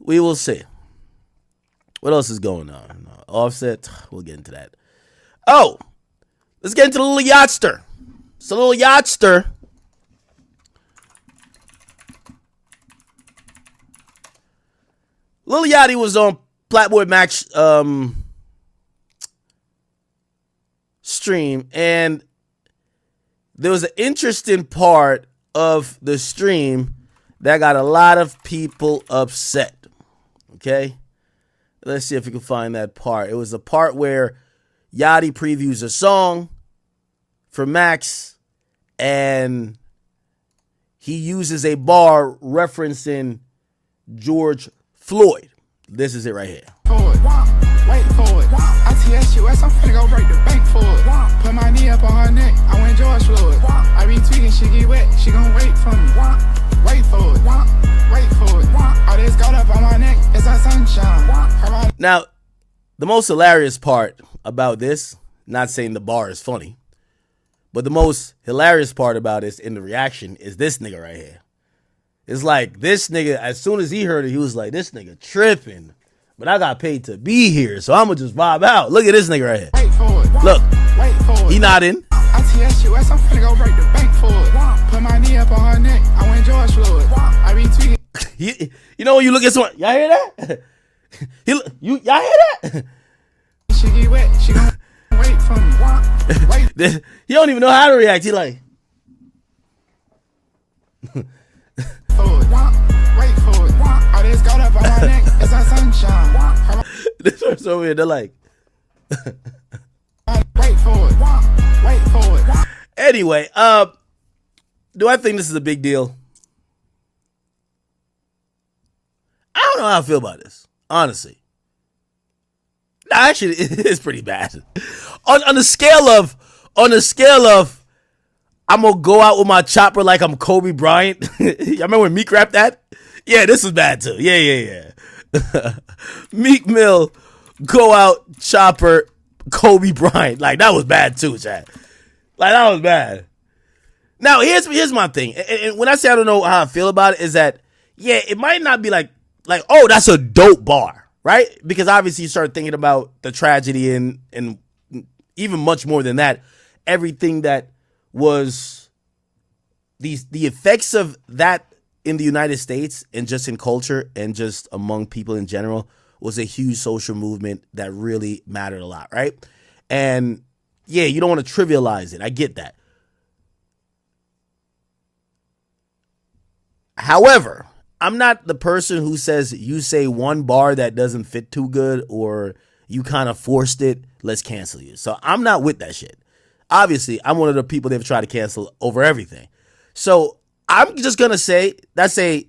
We will see. What else is going on? Offset. We'll get into that. Oh, let's get into the Lil Yachty. So Lil Yachty. Lil Yachty was on Flatboy Mac's stream, and there was an interesting part of the stream that got a lot of people upset. Okay? Let's see if we can find that part. It was a part where Yachty previews a song for Max, and he uses a bar referencing George Floyd. This is it right here. Wait for it. ITSUS, I'm finna go break the bank for it. Put my knee up on her neck, I went George Floyd. I be tweaking, she get wet, she gon' wait for me. Wait for it. Wait for it. All this got up on my neck, it's that sunshine. Now, the most hilarious part about this, not saying the bar is funny, but the most hilarious part about this in the reaction is this nigga right here. It's like this nigga, as soon as he heard it, he was like, this nigga tripping. But I got paid to be here, so I'm going to just vibe out. Look at this nigga right here. Wait for it. Look, wait for it. He nodding. ITSUS, I'm finna go break the bank for it. Put my knee up on her neck, I went George Floyd. I be tweaking. You know when you look at someone, y'all hear that? Y'all hear that? She get wet, she gon' wait for me. Wait. He don't even know how to react. He like... Wait for it. All this got up on my neck, it's that sunshine. This person over here, they're like... Wait for it. Wait for it. Anyway, do I think this is a big deal? I don't know how I feel about this, honestly. No, actually, it's pretty bad. On the scale of, I'm gonna go out with my chopper like I'm Kobe Bryant. Y'all remember when Meek rapped that? Yeah, this was bad too. Yeah. Meek Mill, go out, chopper, Kobe Bryant. Like, that was bad too, Chad. Like, that was bad. Now, here's my thing. And when I say I don't know how I feel about it, is that, yeah, it might not be like, oh, that's a dope bar, right? Because obviously you start thinking about the tragedy and even much more than that, everything that was the effects of that in the United States and just in culture and just among people in general was a huge social movement that really mattered a lot, right? And yeah, you don't want to trivialize it. I get that. However, I'm not the person who says you say one bar that doesn't fit too good or you kind of forced it, let's cancel you. So I'm not with that shit. Obviously, I'm one of the people they've tried to cancel over everything. So I'm just going to say that's a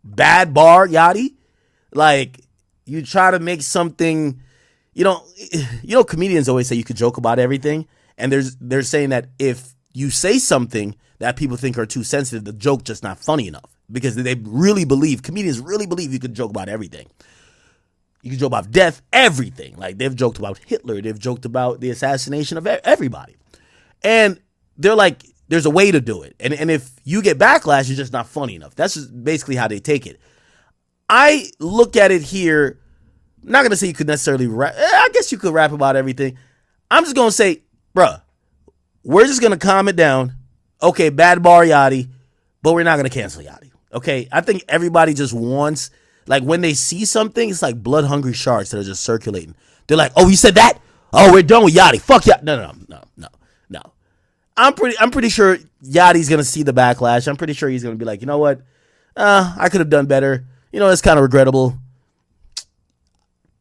bad bar, Yachty. Like, you try to make something, you know, comedians always say you could joke about everything. And they're saying that if you say something that people think are too sensitive, the joke just not funny enough. Because they really believe, comedians really believe you could joke about everything. You can joke about death, everything. Like, they've joked about Hitler. They've joked about the assassination of everybody. And they're like, there's a way to do it. And if you get backlash, it's just not funny enough. That's just basically how they take it. I look at it here, I'm not going to say you could necessarily rap. I guess you could rap about everything. I'm just going to say, bruh, we're just going to calm it down. Okay, bad bar, Yachty, but we're not going to cancel Yachty. Okay, I think everybody just wants, like, when they see something, it's like blood-hungry sharks that are just circulating. They're like, oh, you said that? Oh, we're done with Yachty. Fuck Yachty. No. I'm pretty sure Yachty's going to see the backlash. I'm pretty sure he's going to be like, you know what? I could have done better. You know, it's kind of regrettable.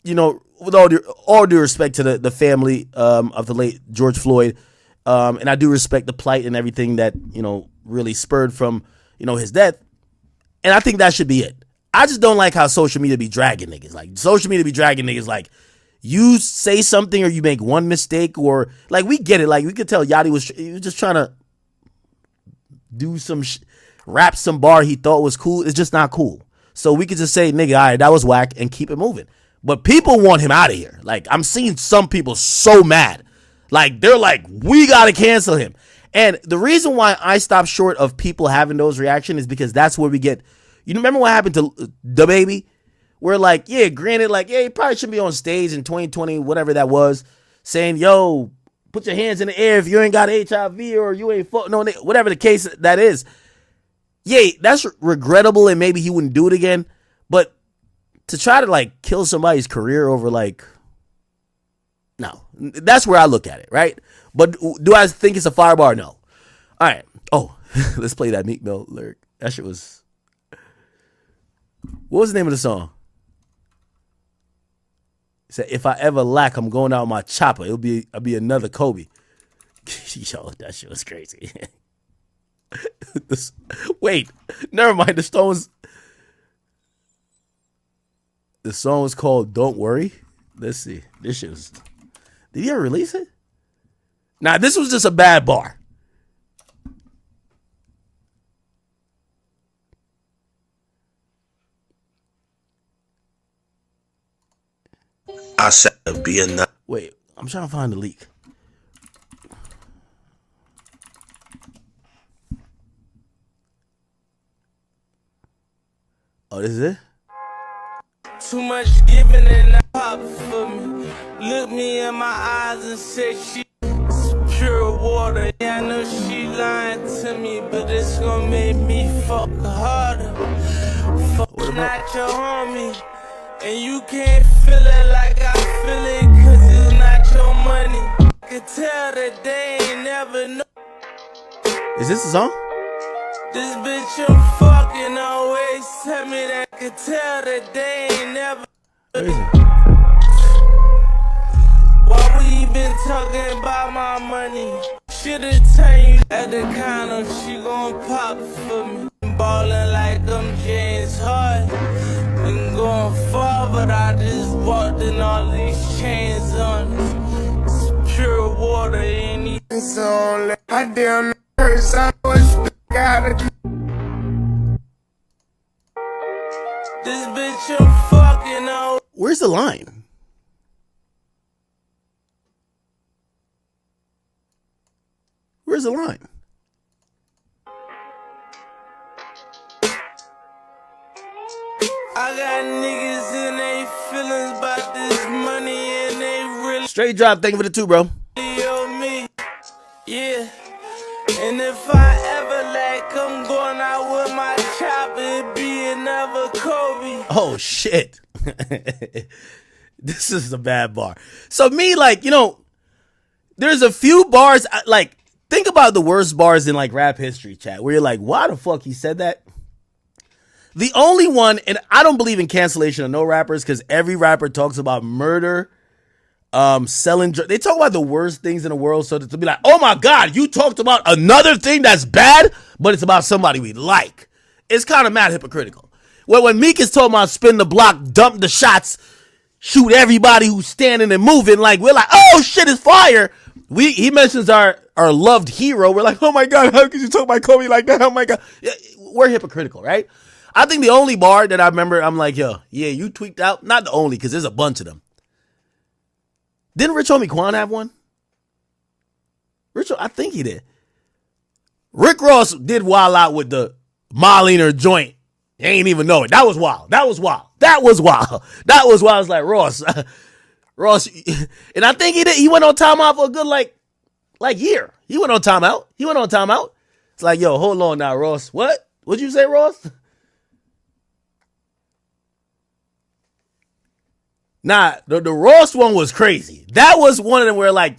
You know, with all due respect to the family of the late George Floyd, and I do respect the plight and everything that, you know, really spurred from, you know, his death. And I think that should be it. I just don't like how social media be dragging niggas. Like, social media be dragging niggas like, you say something or you make one mistake or, like, we get it. Like, we could tell Yachty was just trying to do some rap some bar he thought was cool. It's just not cool. So we could just say, nigga, all right, that was whack and keep it moving. But people want him out of here. Like, I'm seeing some people so mad. Like, they're like, we got to cancel him. And the reason why I stop short of people having those reactions is because that's where we get, you remember what happened to DaBaby? where like, yeah, granted, like, yeah, he probably shouldn't be on stage in 2020, whatever that was, saying, yo, put your hands in the air if you ain't got HIV or you ain't fucking on it, whatever the case that is. Yeah, that's regrettable and maybe he wouldn't do it again. But to try to like kill somebody's career over like, no, that's where I look at it, right? But do I think it's a firebar? No. All right. Oh, let's play that Meek Mill lyric. That shit was. What was the name of the song? He said, if I ever lack, I'm going out with my chopper. I'll be another Kobe. Yo, that shit was crazy. Wait, never mind. The song was called Don't Worry. Let's see. This shit was. Did he ever release it? Nah, this was just a bad bar. I said be another. Wait, I'm trying to find the leak. Oh, this is it? Too much giving and not pop for me. Look me in my eyes and say she's pure water. Yeah, I know she lying to me, but it's gonna make me fuck harder. Fuck not your homie. And you can't feel it like I feel it, cause it's not your money. I can tell that they ain't never know. Is this the song? This bitch I'm fucking always tell me that I can tell that they ain't never. Where is it? Why we been talking about my money? Should've tell you at the counter, she gon' pop for me. Ballin' like I'm James Harden. Been going far, but I just walked in all these chains on us. It's pure water, ain't even So I damn curse, I was gotta do. this bitch I'm fucking on. Where's the line? Where's the line? I got niggas in they feelings about this money and they really Straight drop. Thank you for the 2, bro. owe me. Yeah. And if I ever lack, I'm going out with my chopper and be another Kobe. Oh, shit. This is a bad bar. So me, like, you know, there's a few bars, like, think about the worst bars in, like, rap history, chat, where you're like, why the fuck he said that? The only one, and I don't believe in cancellation of no rappers, because every rapper talks about murder, selling drugs. They talk about the worst things in the world, so to be like, oh my God, you talked about another thing that's bad, but it's about somebody we like. It's kind of mad hypocritical. Well, when Meek is talking about spin the block, dump the shots, shoot everybody who's standing and moving, like, we're like, oh shit, it's fire. He mentions our loved hero. We're like, oh my God, how could you talk about Kobe like that? Oh my God. We're hypocritical, right? I think the only bar that I remember, I'm like, yo, yeah, you tweaked out. Not the only, because there's a bunch of them. Didn't Rich Homie Quan have one? I think he did. Rick Ross did wild out with the Marlena joint. You ain't even know it. That was wild. That was wild. That was wild. That was wild. I was like, Ross. Ross. And I think he did. He went on timeout for a good, like year. He went on timeout. It's like, yo, hold on now, Ross. What? What'd you say, Ross? Nah, the Ross one was crazy. That was one of them where, like,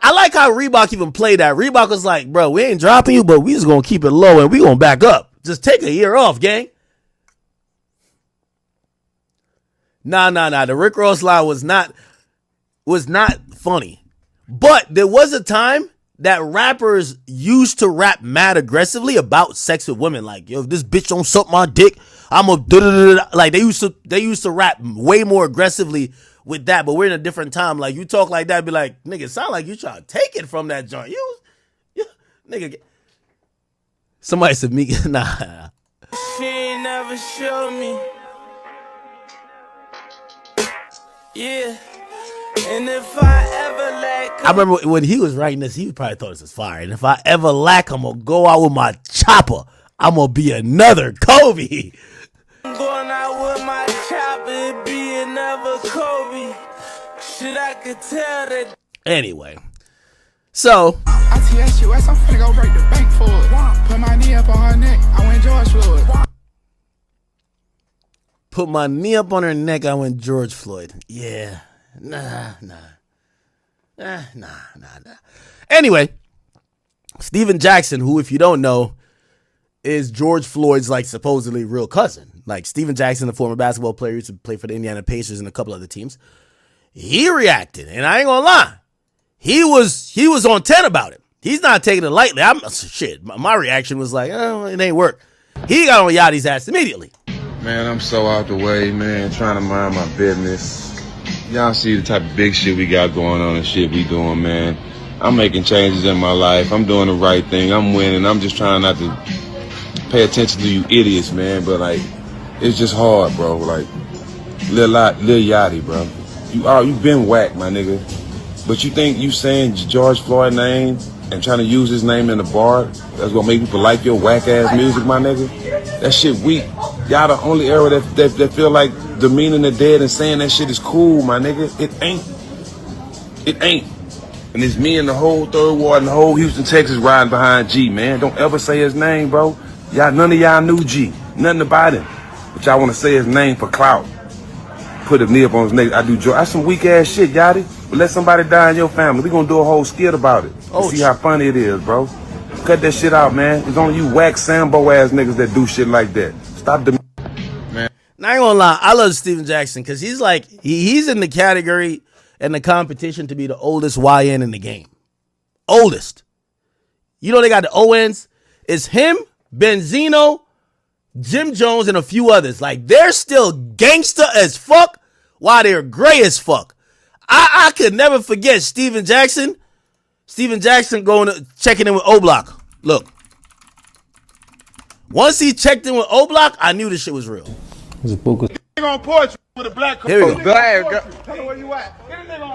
I like how Reebok even played that. Reebok was like, bro, we ain't dropping you, but we just gonna keep it low and we gonna back up. Just take a year off, gang. Nah. The Rick Ross line was not funny. But there was a time that rappers used to rap mad aggressively about sex with women. Like, yo, if this bitch don't suck my dick, I'm a da-da-da-da. Like, they used to rap way more aggressively with that, but we're in a different time. Like, you talk like that, be like, nigga, sound like you trying to take it from that joint. You nigga. Somebody said me, nah. She ain't never showed me. Yeah. And if I ever lack, I remember when he was writing this, he probably thought this was fire. And if I ever lack, I'm gonna go out with my chopper. I'm gonna be another Kobe. I'm going out with my chopper ever Kobe. Shit, I could tell that. Anyway, so I TS you, I'm finna go break the bank for it. Put my knee up on her neck, I went George Floyd. put my knee up on her neck. I went George Floyd. Yeah, nah. Anyway, Steven Jackson, who, if you don't know, is George Floyd's like supposedly real cousin. Like Steven Jackson, the former basketball player, used to play for the Indiana Pacers and a couple other teams. He reacted, and I ain't gonna lie, he was on 10 about it. He's not taking it lightly. My reaction was like, oh, it ain't work. He got on Yachty's ass immediately. Man, I'm so out the way, man, trying to mind my business. Y'all see the type of big shit we got going on and shit we doing, man. I'm making changes in my life. I'm doing the right thing. I'm winning. I'm just trying not to pay attention to you idiots, man. But, like, it's just hard, bro. Like, Lil Yachty, bro. You been whacked, my nigga. But you think you saying George Floyd name and trying to use his name in the bar, that's gonna make people like your whack-ass music, my nigga? That shit weak. Y'all the only era that feel like demeaning the dead and saying that shit is cool, my nigga. It ain't. It ain't. And it's me and the whole Third Ward and the whole Houston, Texas riding behind G, man. Don't ever say his name, bro. None of y'all knew G. Nothing about him. But y'all want to say his name for clout. Put a knee up on his neck. That's some weak ass shit, Yachty. But let somebody die in your family. We gonna do a whole skit about it. See how funny it is, bro. Cut that shit out, man. It's only you whack Sambo ass niggas that do shit like that. Stop the man. Now, I ain't gonna lie, I love Steven Jackson because he's like he's in the category and the competition to be the oldest YN in the game. Oldest. You know they got the ONs. It's him, Benzino, Jim Jones, and a few others. Like, they're still gangster as fuck while they're gray as fuck. I could never forget Steven Jackson. Steven Jackson checking in with O-Block. Look. Once he checked in with O-Block, I knew this shit was real. Here we go.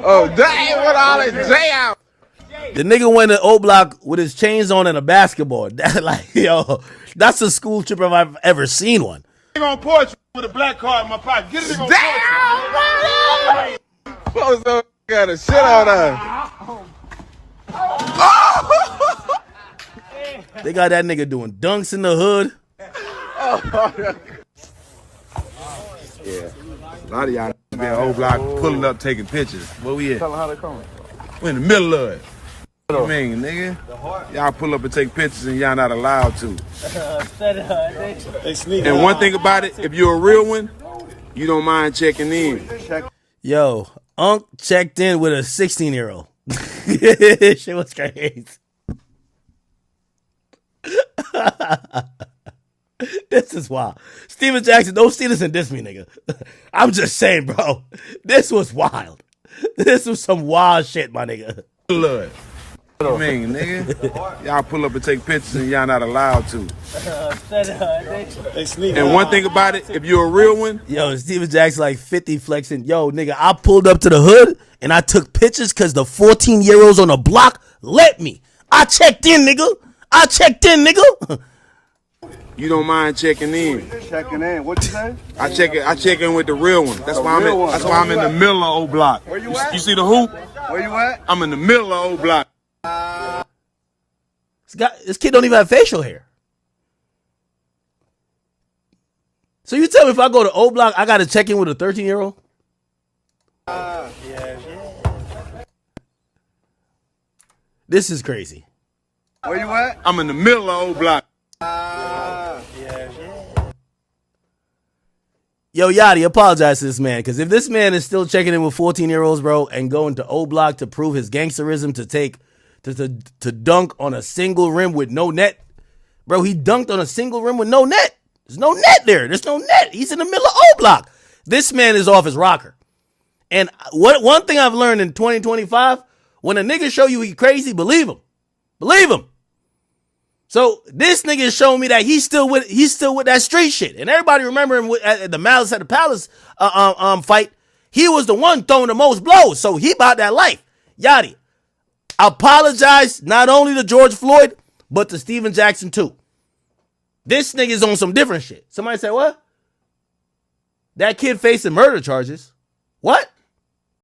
Oh, damn, what all this jam? The nigga went to O-Block with his chains on and a basketball. That's a school trip if I've ever seen one. On porch with a black card in my pocket. Get it on porch. Damn, got a shit on us. They got that nigga doing dunks in the hood. Yeah. A lot of y'all be in O-Block pulling up, taking pictures. Where we at? Tell them how they coming. We in the middle of it. What you mean, nigga? Y'all pull up and take pictures and y'all not allowed to. And one thing about it, if you're a real one, you don't mind checking in. Yo, Unc checked in with a 16-year-old. Shit was crazy. This is wild. Steven Jackson, don't see this and diss me, nigga. I'm just saying, bro. This was wild. This was some wild shit, my nigga. Blood. What you mean, nigga? Y'all pull up and take pictures and y'all not allowed to. And one thing about it, if you're a real one. Yo, Steven Jackson like 50 flexing. Yo, nigga, I pulled up to the hood and I took pictures because the 14-year-olds on the block let me. I checked in, nigga. You don't mind checking in. Checking in. What you say? I check in with the real one. That's why I'm in the middle of O-Block. Where you at? You see the hoop? Where you at? I'm in the middle of O-Block. This kid don't even have facial hair. So you tell me if I go to O-Block, I got to check in with a 13-year-old? Yeah. This is crazy. Where you at? I'm in the middle of O-Block. Yo, Yachty, apologize to this man, because if this man is still checking in with 14-year-olds, bro, and going to O-Block to prove his gangsterism to dunk on a single rim with no net, bro, he dunked on a single rim with no net. There's no net there. There's no net. He's in the middle of O-Block. This man is off his rocker. And one thing I've learned in 2025, when a nigga show you he crazy, believe him. Believe him. So this nigga is showing me that he's still with that street shit. And everybody remember him at the Malice at the Palace fight. He was the one throwing the most blows. So he about that life. Yachty, apologize not only to George Floyd, but to Steven Jackson too. This nigga's on some different shit. Somebody say what? That kid facing murder charges. What?